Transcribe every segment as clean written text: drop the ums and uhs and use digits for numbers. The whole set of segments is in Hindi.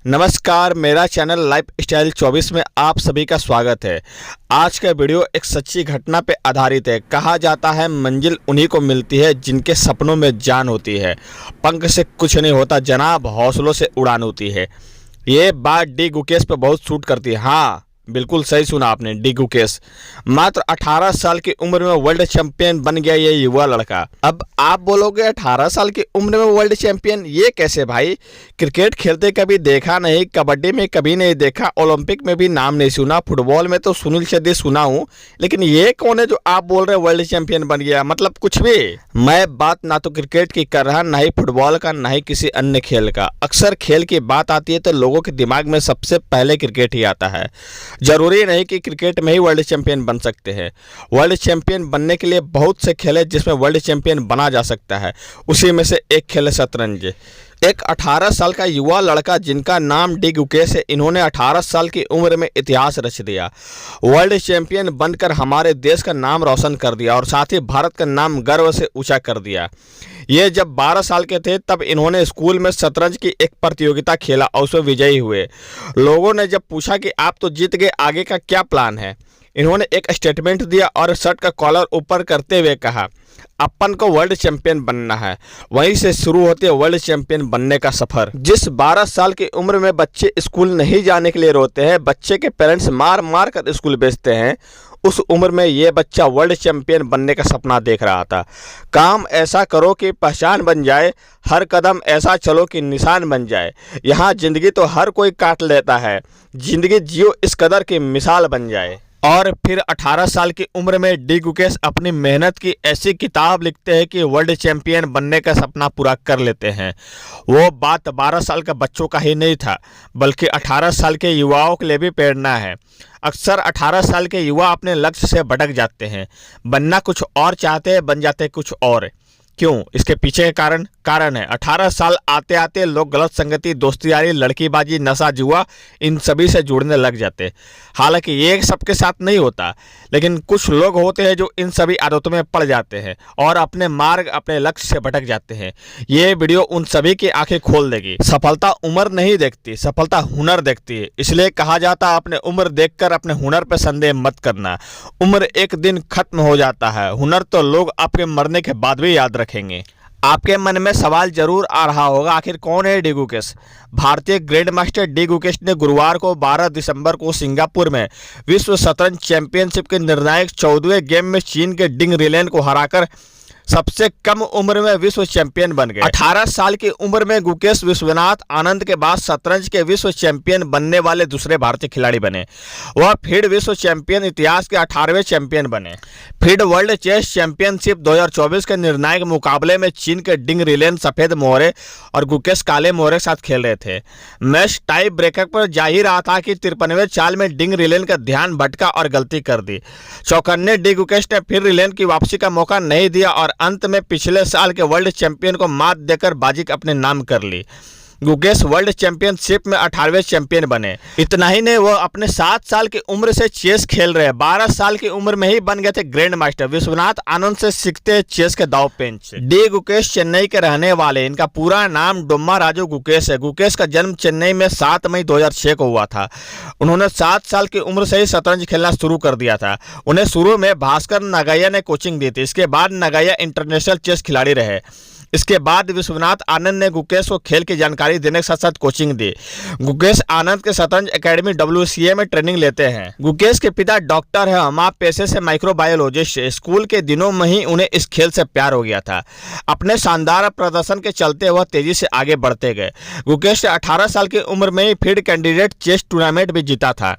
नमस्कार, मेरा चैनल लाइफ स्टाइल 24 में आप सभी का स्वागत है। आज का वीडियो एक सच्ची घटना पे आधारित है। कहा जाता है मंजिल उन्हीं को मिलती है जिनके सपनों में जान होती है। पंख से कुछ नहीं होता जनाब, हौसलों से उड़ान होती है। ये बात डी गुकेश पे बहुत सूट करती है। हाँ, बिल्कुल सही सुना आपने, डी गुकेश। मात्र 18 साल की उम्र में वर्ल्ड चैंपियन बन गया ये युवा लड़का। अब आप बोलोगे 18 साल की उम्र में वर्ल्ड चैंपियन, ये कैसे भाई? क्रिकेट खेलते कभी देखा नहीं, कबड्डी में कभी नहीं देखा, ओलंपिक में भी नाम नहीं सुना, फुटबॉल में तो सुनील छेत्री सुना हूँ, लेकिन ये कौन है जो आप बोल रहे वर्ल्ड चैंपियन बन गया? मतलब कुछ भी। मैं बात ना तो क्रिकेट की कर रहा, ना ही फुटबॉल का, ना ही किसी अन्य खेल का। अक्सर खेल की बात आती है तो लोगों के दिमाग में सबसे पहले क्रिकेट ही आता है। जरूरी नहीं कि क्रिकेट में ही वर्ल्ड चैंपियन बन सकते हैं। वर्ल्ड चैंपियन बनने के लिए बहुत से खेल है जिसमें वर्ल्ड चैंपियन बना जा सकता है। उसी में से एक खेल है शतरंज। एक 18 साल का युवा लड़का जिनका नाम डी गुकेश है, इन्होंने 18 साल की उम्र में इतिहास रच दिया। वर्ल्ड चैंपियन बनकर हमारे देश का नाम रोशन कर दिया और साथ ही भारत का नाम गर्व से ऊंचा कर दिया। ये जब 12 साल के थे तब इन्होंने स्कूल में शतरंज की एक प्रतियोगिता खेला और उसमें विजयी हुए। लोगों ने जब पूछा कि आप तो जीत गए, आगे का क्या प्लान है, इन्होंने एक स्टेटमेंट दिया और शर्ट का कॉलर ऊपर करते हुए कहा, अपन को वर्ल्ड चैंपियन बनना है। वहीं से शुरू होती है वर्ल्ड चैंपियन बनने का सफर। जिस 12 साल की उम्र में बच्चे स्कूल नहीं जाने के लिए रोते हैं, बच्चे के पेरेंट्स मार मार कर स्कूल भेजते हैं, उस उम्र में ये बच्चा वर्ल्ड चैंपियन बनने का सपना देख रहा था। काम ऐसा करो कि पहचान बन जाए, हर कदम ऐसा चलो कि निशान बन जाए। यहाँ जिंदगी तो हर कोई काट लेता है, जिंदगी जियो इस कदर की मिसाल बन जाए। और फिर 18 साल की उम्र में डी गुकेश अपनी मेहनत की ऐसी किताब लिखते हैं कि वर्ल्ड चैंपियन बनने का सपना पूरा कर लेते हैं। वो बात 12 साल का बच्चों का ही नहीं था, बल्कि 18 साल के युवाओं के लिए भी प्रेरणा है। अक्सर 18 साल के युवा अपने लक्ष्य से भटक जाते हैं, बनना कुछ और चाहते हैं, बन जाते कुछ और। क्यों? इसके पीछे का कारण है 18 साल आते आते लोग गलत संगति, दोस्ती यारी, लड़कीबाजी, नशा, जुआ, इन सभी से जुड़ने लग जाते। हालांकि ये सबके साथ नहीं होता, लेकिन कुछ लोग होते हैं जो इन सभी आदतों में पड़ जाते हैं और अपने मार्ग, अपने लक्ष्य से भटक जाते हैं। ये वीडियो उन सभी की आंखें खोल देगी। सफलता उम्र नहीं देखती, सफलता हुनर देखती है। इसलिए कहा जाता है अपने उम्र देखकर अपने हुनर पर संदेह मत करना। उम्र एक दिन खत्म हो जाता है, हुनर तो लोग आपके मरने के बाद भी याद रखेंगे। आपके मन में सवाल जरूर आ रहा होगा, आखिर कौन है डी गुकेश? भारतीय ग्रैंड मास्टर डी गुकेश ने गुरुवार को 12 दिसंबर को सिंगापुर में विश्व शतरंज चैंपियनशिप के निर्णायक 14वें गेम में चीन के डिंग रिलेन को हराकर सबसे कम उम्र में विश्व चैंपियन बन गए। 18 साल की उम्र में गुकेश विश्वनाथ आनंद के बाद शतरंज के विश्व चैंपियन बनने वाले दूसरे भारतीय खिलाड़ी बने। वह फिर विश्व चैंपियन इतिहास के 18वें चैंपियन बने। फिर वर्ल्ड चेस चैंपियनशिप 2024 के निर्णायक मुकाबले में चीन के डिंग रिलेन सफेद मोहरे और गुकेश काले मोहरे के साथ खेल रहे थे। मैच टाई ब्रेकर पर जा ही रहा था कि 53वें चाल में डिंग रिलेन का ध्यान भटका और गलती कर दी। चौकन्ने डी गुकेश ने फिर रिलेन की वापसी का मौका नहीं दिया और अंत में पिछले साल के वर्ल्ड चैंपियन को मात देकर बाजी अपने नाम कर ली। गुकेश वर्ल्ड चैंपियनशिप में 18वें चैंपियन बने। इतना ही नहीं, वो अपने 7 साल की उम्र से चेस खेल रहे हैं। 12 साल की उम्र में ही बन गए थे ग्रैंड मास्टर। विश्वनाथ आनंद से सीखते हैं चेस के दाव पेंच से। डी गुकेश चेन्नई के रहने वाले, इनका पूरा नाम डोम्मा राजू गुकेश है। गुकेश का जन्म चेन्नई में 7 मई 2006 को हुआ था। उन्होंने 7 साल की उम्र से ही शतरंज खेलना शुरू कर दिया था। उन्हें शुरू में भास्कर नगैया ने कोचिंग दी थी। इसके बाद नगैया इंटरनेशनल चेस खिलाड़ी रहे। इसके बाद विश्वनाथ आनंद ने गुकेश को खेल की जानकारी देने के साथ साथ कोचिंग दी। गुकेश आनंद के शतरंज एकेडमी WCA में ट्रेनिंग लेते हैं। गुकेश के पिता डॉक्टर है, मां पेशे से माइक्रोबायोलॉजिस्ट। स्कूल के दिनों में ही उन्हें इस खेल से प्यार हो गया था। अपने शानदार प्रदर्शन के चलते वह तेजी से आगे बढ़ते गए। गुकेश ने 18 साल की उम्र में ही फील्ड कैंडिडेट चेस टूर्नामेंट भी जीता था।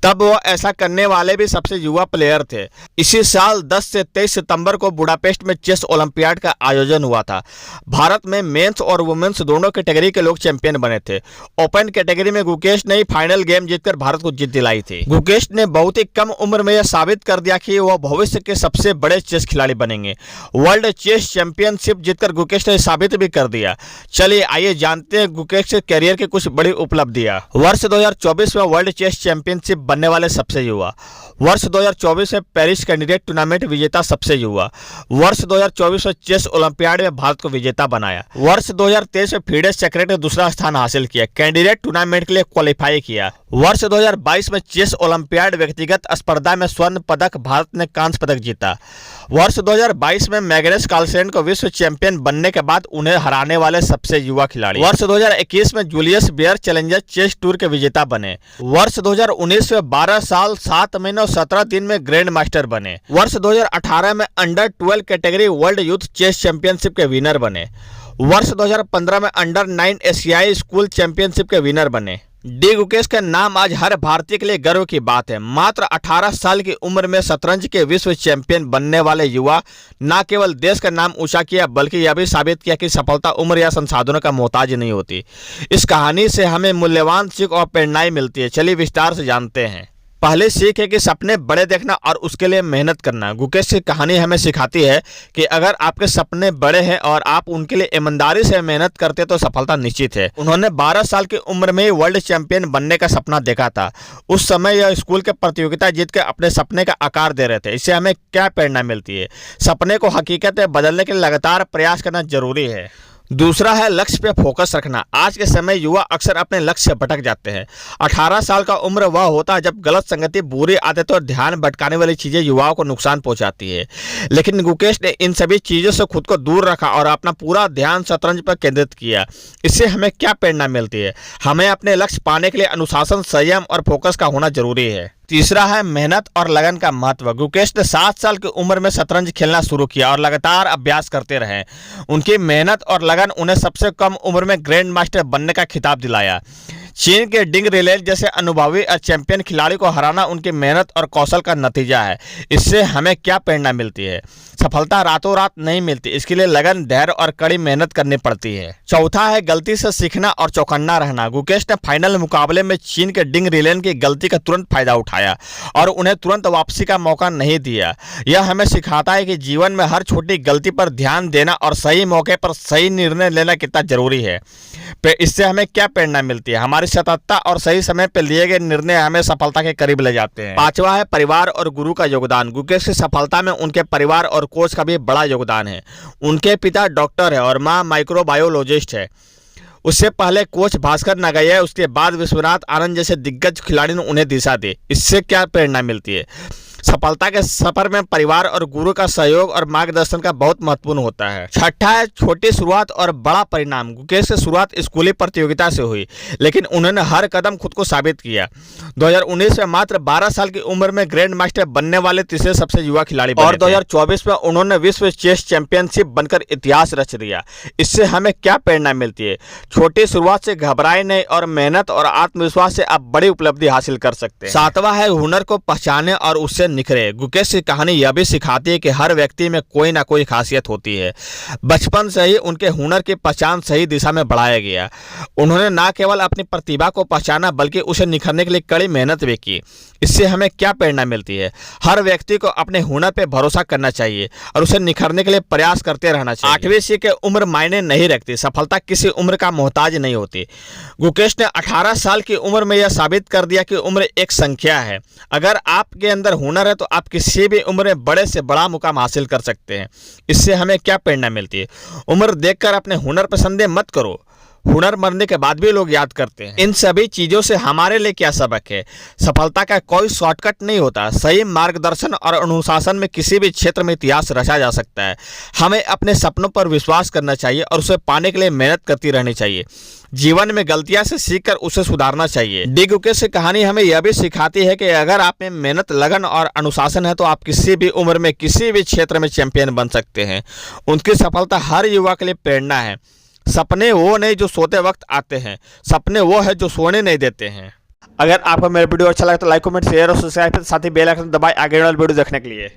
तब वह ऐसा करने वाले भी सबसे युवा प्लेयर थे। इसी साल 10 से 23 सितंबर को बुडापेस्ट में चेस ओलंपियाड का आयोजन हुआ था। भारत में मेंस और वुमेन्स दोनों कैटेगरी के लोग चैंपियन बने थे। ओपन कैटेगरी में गुकेश ने फाइनल गेम जीतकर भारत को जीत दिलाई थी। गुकेश ने बहुत ही कम उम्र में यह साबित कर दिया कि वह भविष्य के सबसे बड़े चेस खिलाड़ी बनेंगे। वर्ल्ड चेस चैंपियनशिप जीतकर गुकेश ने साबित भी कर दिया। चलिए आइए जानते हैं गुकेश के करियर की कुछ बड़ी उपलब्धियां। वर्ष 2024 में वर्ल्ड चेस चैंपियनशिप चैंपियनशिप बनने वाले सबसे युवा, वर्ष 2024 में पेरिस कैंडिडेट टूर्नामेंट विजेता सबसे युवा, वर्ष 2024 में चेस ओलंपियाड में भारत को विजेता बनाया, वर्ष 2023 में फीडे सेक्रेट ने दूसरा स्थान हासिल किया, कैंडिडेट टूर्नामेंट के लिए क्वालिफाई किया, वर्ष 2022 में चेस ओलंपियाड व्यक्तिगत स्पर्धा में स्वर्ण पदक भारत ने कांस्य पदक जीता, वर्ष 2022 में मैग्नस कार्लसन को विश्व चैंपियन बनने के बाद उन्हें हराने वाले सबसे युवा खिलाड़ी, वर्ष 2021 में Julius Baer Challenger chess tour के विजेता बने, वर्ष 2019 में 12 साल 7 महीने और 17 दिन में ग्रैंड मास्टर बने, वर्ष 2018 में under 12 category world youth chess championship के विनर बने, वर्ष 2015 में अंडर 9 एशियाई स्कूल चैंपियनशिप के विनर बने। डी गुकेश का नाम आज हर भारतीय के लिए गर्व की बात है। मात्र 18 साल की उम्र में शतरंज के विश्व चैंपियन बनने वाले युवा न केवल देश का नाम ऊंचा किया बल्कि यह भी साबित किया कि सफलता उम्र या संसाधनों का मोहताज नहीं होती। इस कहानी से हमें मूल्यवान सीख और प्रेरणाएं मिलती है। चलिए विस्तार से जानते हैं। पहले सीख है कि सपने बड़े देखना और उसके लिए मेहनत करना। गुकेश की कहानी हमें सिखाती है कि अगर आपके सपने बड़े हैं और आप उनके लिए ईमानदारी से मेहनत करते तो सफलता निश्चित है। उन्होंने 12 साल की उम्र में ही वर्ल्ड चैंपियन बनने का सपना देखा था। उस समय यह स्कूल के प्रतियोगिता जीत के अपने सपने का आकार दे रहे थे। इससे हमें क्या प्रेरणा मिलती है? सपने को हकीकत में बदलने के लिए लगातार प्रयास करना जरूरी है। दूसरा है लक्ष्य पे फोकस रखना। आज के समय युवा अक्सर अपने लक्ष्य से भटक जाते हैं। 18 साल का उम्र वह होता है जब गलत संगति, बुरी आदतें और ध्यान भटकाने वाली चीजें युवाओं को नुकसान पहुंचाती है। लेकिन गुकेश ने इन सभी चीजों से खुद को दूर रखा और अपना पूरा ध्यान शतरंज पर केंद्रित किया। इससे हमें क्या प्रेरणा मिलती है? हमें अपने लक्ष्य पाने के लिए अनुशासन, संयम और फोकस का होना जरूरी है। तीसरा है मेहनत और लगन का महत्व। गुकेश ने 7 साल की उम्र में शतरंज खेलना शुरू किया और लगातार अभ्यास करते रहे। उनकी मेहनत और लगन उन्हें सबसे कम उम्र में ग्रैंड मास्टर बनने का खिताब दिलाया। चीन के डिंग रिलेल जैसे अनुभवी और चैंपियन खिलाड़ी को हराना उनकी मेहनत और कौशल का नतीजा है। इससे हमें क्या प्रेरणा मिलती है? सफलता रातों रात नहीं मिलती, इसके लिए लगन, धैर्य और कड़ी मेहनत करनी पड़ती है। चौथा है गलती से सीखना और चौकन्ना रहना। गुकेश ने फाइनल मुकाबले में चीन के डिंग रिलेन की गलती का तुरंत फायदा उठाया और उन्हें तुरंत वापसी का मौका नहीं दिया। यह हमें सिखाता है कि जीवन में हर छोटी गलती पर ध्यान देना और सही मौके पर सही निर्णय लेना कितना जरूरी है। इससे हमें क्या प्रेरणा मिलती है? हमारी सतर्कता और सही समय पर लिए गए निर्णय हमें सफलता के करीब ले जाते हैं। पांचवा है परिवार और गुरु का योगदान। गुकेश की सफलता में उनके परिवार और कोच का भी बड़ा योगदान है। उनके पिता डॉक्टर है और मां माइक्रोबायोलॉजिस्ट है। उससे पहले कोच भास्कर नगैया, उसके बाद विश्वनाथ आनंद जैसे दिग्गज खिलाड़ी ने उन्हें दिशा दी। इससे क्या प्रेरणा मिलती है? सफलता के सफर में परिवार और गुरु का सहयोग और मार्गदर्शन का बहुत महत्वपूर्ण होता है। छठा है छोटी शुरुआत और बड़ा परिणाम। गुकेश की शुरुआत स्कूली प्रतियोगिता से हुई, लेकिन उन्होंने हर कदम खुद को साबित किया। 2019 में मात्र 12 साल की उम्र में ग्रैंड मास्टर बनने वाले तीसरे सबसे युवा खिलाड़ी बने और 2024 में उन्होंने विश्व चेस चैंपियनशिप बनकर इतिहास रच दिया। इससे हमें क्या प्रेरणा मिलती है? छोटी शुरुआत से घबराए नहीं और मेहनत और आत्मविश्वास से आप बड़ी उपलब्धि हासिल कर सकते हैं। सातवां है हुनर को पहचाने और उससे निखरे। गुकेश की कहानी यह भी सिखाती है कि हर व्यक्ति में कोई ना कोई खासियत होती है। बचपन से ही उनके हुनर की पहचान सही दिशा में बढ़ाया गया। उन्होंने न केवल अपनी प्रतिभा को पहचाना बल्कि उसे निखरने के लिए कड़ी मेहनत भी की। इससे हमें क्या प्रेरणा मिलती है? हर व्यक्ति को अपने हुनर पर भरोसा करना चाहिए और उसे निखरने के लिए प्रयास करते रहना चाहिए। 8वीं सीख है उम्र मायने नहीं रखती। सफलता किसी उम्र का मोहताज नहीं होती। गुकेश ने 18 साल की उम्र में यह साबित कर दिया कि उम्र एक संख्या है। अगर आपके अंदर हुनर है तो आप किसी भी उम्र में बड़े से बड़ा मुकाम हासिल कर सकते हैं। इससे हमें क्या प्रेरणा मिलती है? उम्र देखकर अपने हुनर पर संदेह मत करो। हुनर मरने के बाद भी लोग याद करते हैं। इन सभी चीजों से हमारे लिए क्या सबक है? सफलता का कोई शॉर्टकट नहीं होता। सही मार्गदर्शन और अनुशासन में किसी भी क्षेत्र में इतिहास रचा जा सकता है। हमें अपने सपनों पर विश्वास करना चाहिए और उसे पाने के लिए मेहनत करती रहनी चाहिए। जीवन में गलतियां से सीखकर उसे सुधारना चाहिए। डी गुकेश की कहानी हमें यह भी सिखाती है कि अगर आप में मेहनत, लगन और अनुशासन है तो आप किसी भी उम्र में किसी भी क्षेत्र में चैंपियन बन सकते हैं। उनकी सफलता हर युवा के लिए प्रेरणा है। सपने वो नहीं जो सोते वक्त आते हैं, सपने वो है जो सोने नहीं देते हैं। अगर आपको मेरा वीडियो अच्छा लगा तो लाइक, कमेंट, शेयर और सब्सक्राइब, साथ ही बेल आइकन दबाएं आगे वाला वीडियो देखने के लिए।